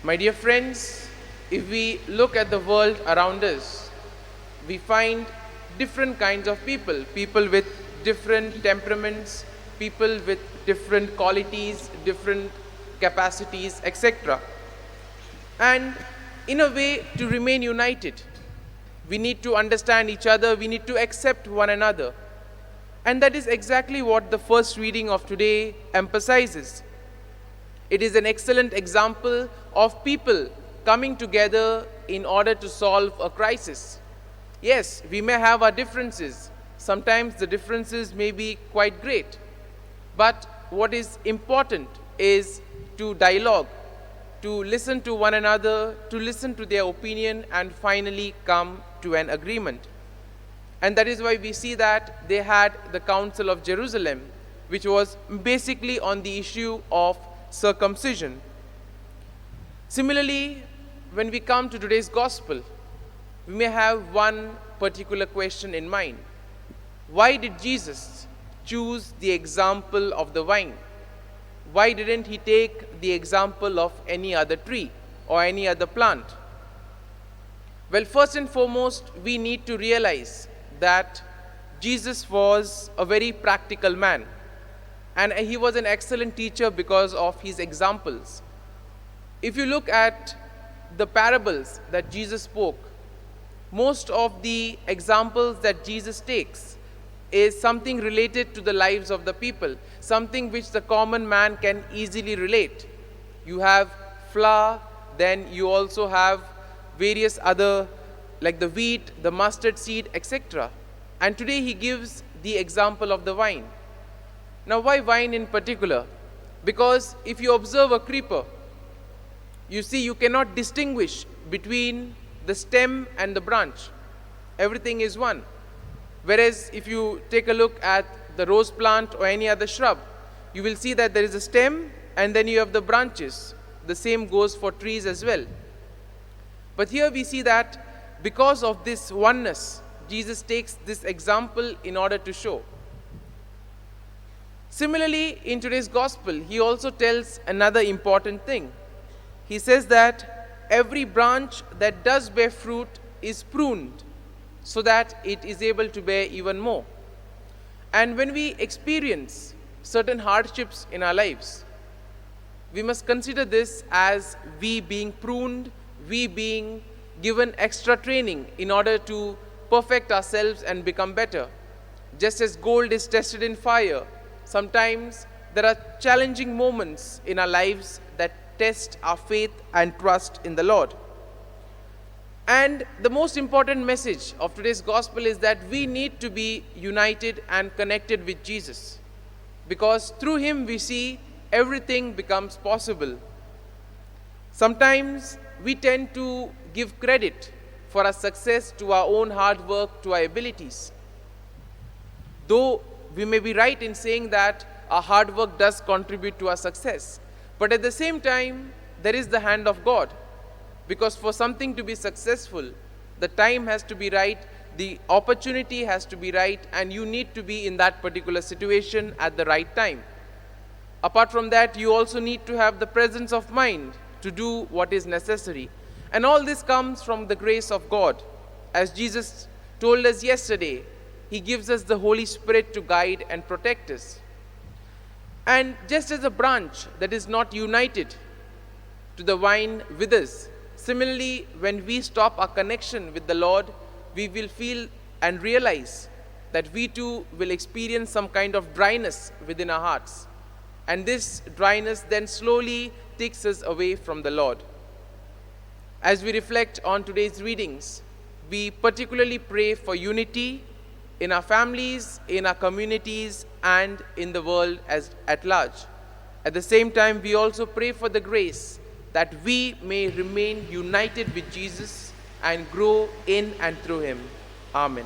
My dear friends, if we look at the world around us, we find different kinds of people, people with different temperaments, people with different qualities, different capacities, etc. And in a way, to remain united, we need to understand each other, we need to accept one another. And that is exactly what the first reading of today emphasizes. It is an excellent example of people coming together in order to solve a crisis. Yes, we may have our differences. Sometimes the differences may be quite great. But what is important is to dialogue, to listen to one another, to listen to their opinion, and finally come to an agreement. And that is why we see that they had the Council of Jerusalem, which was basically on the issue of circumcision. Similarly, when we come to today's gospel, we may have one particular question in mind. Why did Jesus choose the example of the vine? Why didn't he take the example of any other tree or any other plant? Well, first and foremost, we need to realize that Jesus was a very practical man, and he was an excellent teacher because of his examples. If you look at the parables that Jesus spoke, most of the examples that Jesus takes is something related to the lives of the people, something which the common man can easily relate. You have flour, then you also have various other, like the wheat, the mustard seed, etc. And today he gives the example of the vine. Now, why vine in particular? Because if you observe a creeper, you see you cannot distinguish between the stem and the branch. Everything is one. Whereas if you take a look at the rose plant or any other shrub, you will see that there is a stem and then you have the branches. The same goes for trees as well. But here we see that because of this oneness, Jesus takes this example in order to show. Similarly, in today's gospel, he also tells another important thing. He says that every branch that does bear fruit is pruned so that it is able to bear even more. And when we experience certain hardships in our lives, we must consider this as we being pruned, we being given extra training in order to perfect ourselves and become better. Just as gold is tested in fire, sometimes there are challenging moments in our lives that test our faith and trust in the Lord. And the most important message of today's gospel is that we need to be united and connected with Jesus, because through him we see everything becomes possible. Sometimes we tend to give credit for our success to our own hard work, to our abilities. Though we may be right in saying that our hard work does contribute to our success, but at the same time, there is the hand of God. Because for something to be successful, the time has to be right, the opportunity has to be right, and you need to be in that particular situation at the right time. Apart from that, you also need to have the presence of mind to do what is necessary. And all this comes from the grace of God. As Jesus told us yesterday, he gives us the Holy Spirit to guide and protect us. And just as a branch that is not united to the vine withers, similarly, when we stop our connection with the Lord, we will feel and realize that we too will experience some kind of dryness within our hearts. And this dryness then slowly takes us away from the Lord. As we reflect on today's readings, we particularly pray for unity in our families, in our communities, and in the world at large. At the same time, we also pray for the grace that we may remain united with Jesus and grow in and through him. Amen.